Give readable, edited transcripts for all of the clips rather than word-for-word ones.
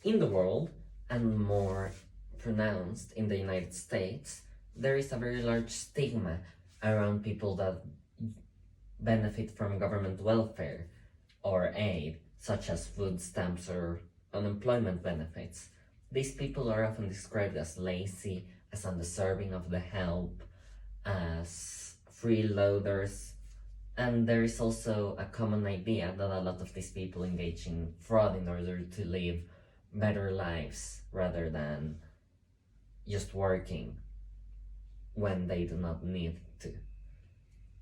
in the world, and more pronounced in the United States, there is a very large stigma around people that benefit from government welfare or aid, such as food stamps or unemployment benefits. These people are often described as lazy, as undeserving of the help, as freeloaders, and there is also a common idea that a lot of these people engage in fraud in order to live better lives rather than just working when they do not need to.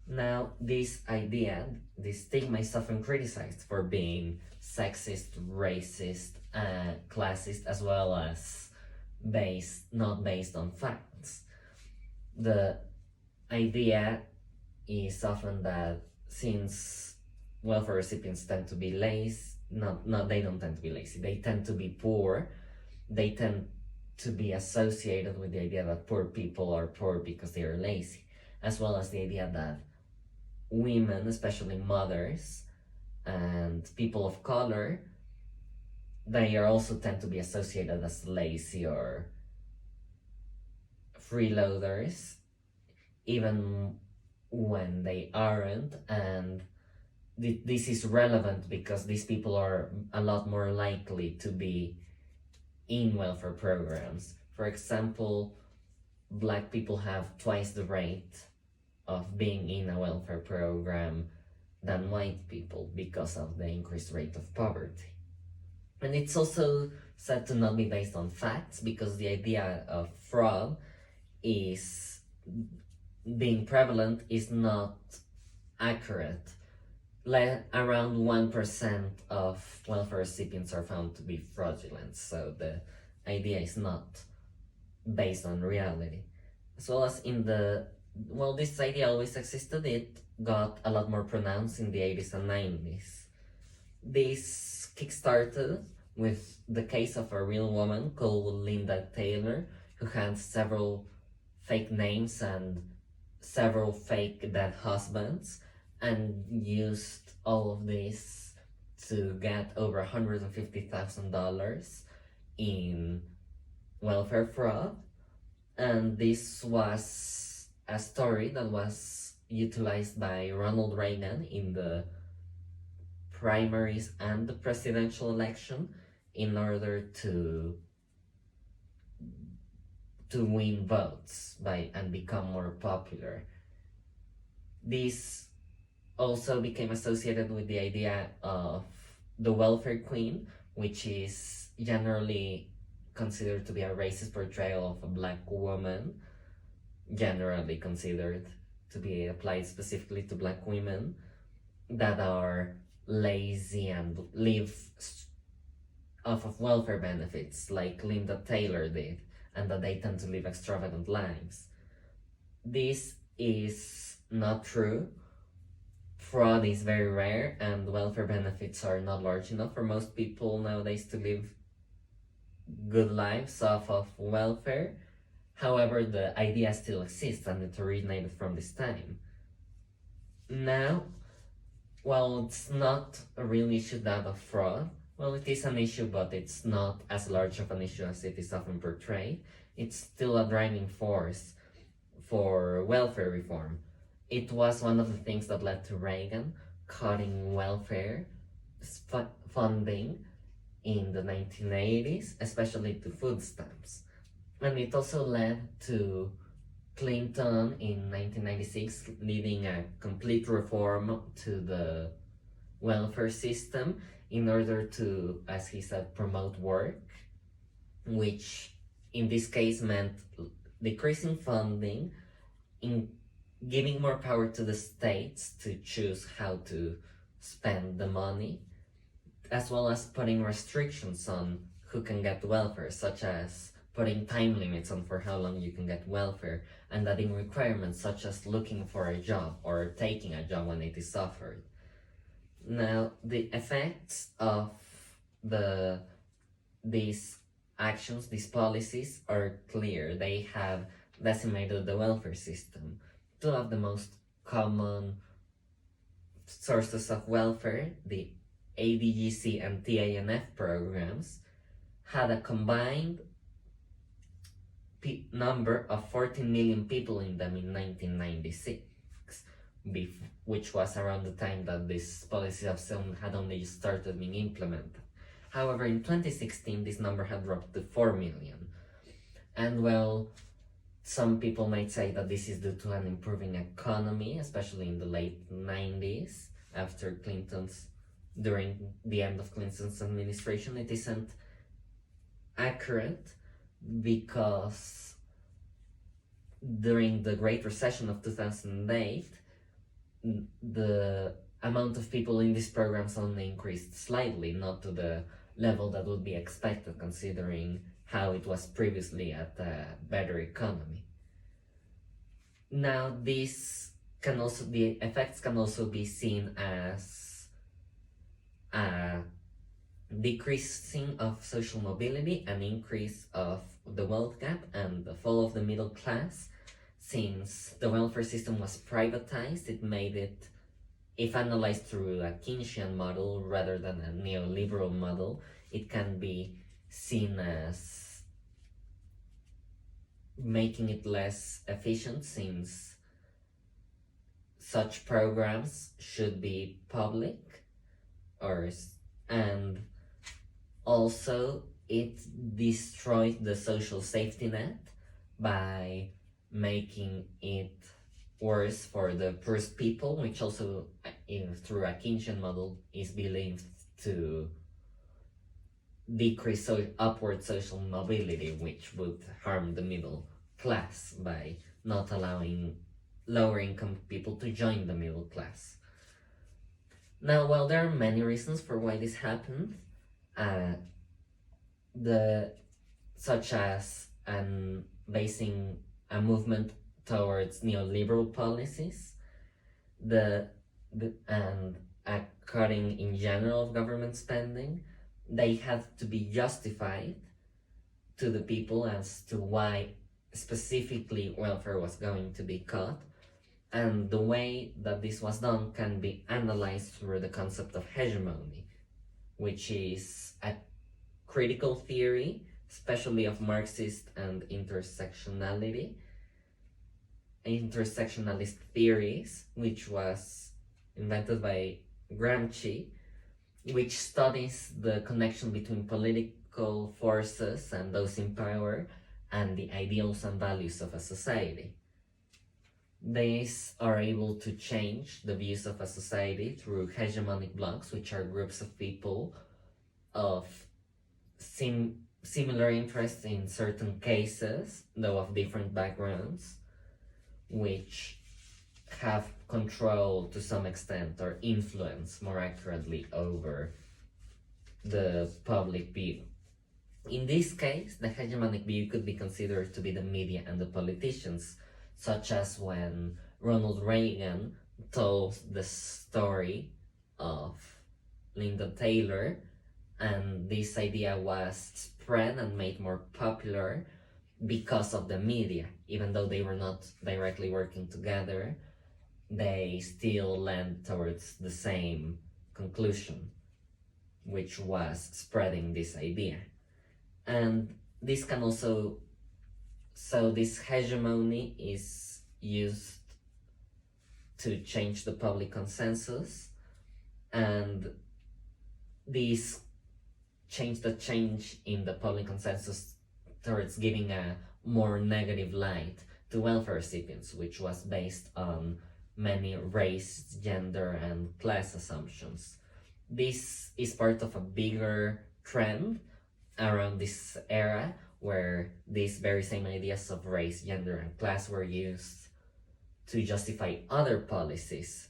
Now, this idea, this stigma is often criticized for being sexist, racist, classist, as well as not based on facts. The idea is often that since welfare recipients tend to be lazy, they don't tend to be lazy, they tend to be poor, they tend to be associated with the idea that poor people are poor because they are lazy, as well as the idea that women, especially mothers and people of color, they are also tend to be associated as lazy or freeloaders, even when they aren't. And this is relevant because these people are a lot more likely to be in welfare programs. For example, Black people have twice the rate of being in a welfare program than white people because of the increased rate of poverty. And it's also said to not be based on facts because the idea of fraud is being prevalent is not accurate. Around 1% of welfare recipients are found to be fraudulent, so the idea is not based on reality. As well as this idea always existed, it got a lot more pronounced in the 80s and 90s. This kickstarted with the case of a real woman called Linda Taylor, who had several fake names and several fake dead husbands, and used all of this to get over $150,000 in welfare fraud. And this was a story that was utilized by Ronald Reagan in the primaries and the presidential election in order to win votes and become more popular. This also became associated with the idea of the welfare queen, which is generally considered to be a racist portrayal of a Black woman, generally considered to be applied specifically to Black women that are lazy and live off of welfare benefits like Linda Taylor did, and that they tend to live extravagant lives. This is not true. Fraud is very rare, and welfare benefits are not large enough for most people nowadays to live good lives off of welfare. However, the idea still exists, and it originated from this time. Now, while it's not a real issue, that of fraud, well, it is an issue, but it's not as large of an issue as it is often portrayed. It's still a driving force for welfare reform. It was one of the things that led to Reagan cutting welfare funding in the 1980s, especially to food stamps. And it also led to Clinton in 1996 leading a complete reform to the welfare system in order to, as he said, promote work, which in this case meant decreasing funding, in giving more power to the states to choose how to spend the money, as well as putting restrictions on who can get welfare, such as putting time limits on for how long you can get welfare, and adding requirements such as looking for a job or taking a job when it is offered. Now, the effects of these actions, these policies, are clear. They have decimated the welfare system. Two of the most common sources of welfare, the ADGC and TANF programs, had a combined number of 14 million people in them in 1996, which was around the time that this policy of film had only started being implemented. However, in 2016, this number had dropped to 4 million. And well, some people might say that this is due to an improving economy, especially in the late 90s, after during the end of Clinton's administration. It isn't accurate because during the Great Recession of 2008, the amount of people in these programs only increased slightly, not to the level that would be expected considering how it was previously at a better economy. Now, the effects can also be seen as a decreasing of social mobility, an increase of the wealth gap, and the fall of the middle class. Since the welfare system was privatized, it made it, if analyzed through a Keynesian model rather than a neoliberal model, it can be seen as making it less efficient, since such programs should be public, and also it destroys the social safety net by making it worse for the poorest people, which also, through a Keynesian model, is believed to decrease upward social mobility, which would harm the middle class by not allowing lower income people to join the middle class. Now, while there are many reasons for why this happened, such as basing a movement towards neoliberal policies, and a cutting in general of government spending, they had to be justified to the people as to why specifically welfare was going to be cut. And the way that this was done can be analyzed through the concept of hegemony, which is a critical theory, especially of Marxist and intersectionalist theories, which was invented by Gramsci, which studies the connection between political forces and those in power and the ideals and values of a society. These are able to change the views of a society through hegemonic blocks, which are groups of people of similar interests in certain cases, though of different backgrounds, which have control to some extent, or influence more accurately, over the public view. In this case, the hegemonic view could be considered to be the media and the politicians, such as when Ronald Reagan told the story of Linda Taylor, and this idea was spread and made more popular because of the media. Even though they were not directly working together, they still led towards the same conclusion, which was spreading this idea. And this can also, so this hegemony is used to change the public consensus, and this change in the public consensus towards giving a more negative light to welfare recipients, which was based on many race, gender, and class assumptions. This is part of a bigger trend around this era, where these very same ideas of race, gender, and class were used to justify other policies,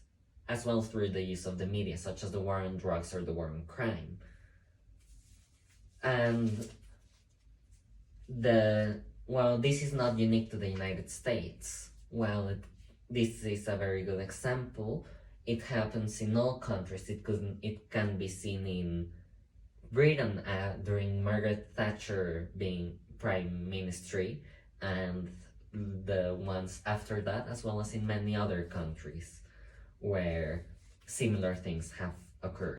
as well through the use of the media, such as the war on drugs or the war on crime. And this is not unique to the United States. This is a very good example. It happens in all countries. It can be seen in Britain during Margaret Thatcher being Prime Ministry, and the ones after that, as well as in many other countries where similar things have occurred.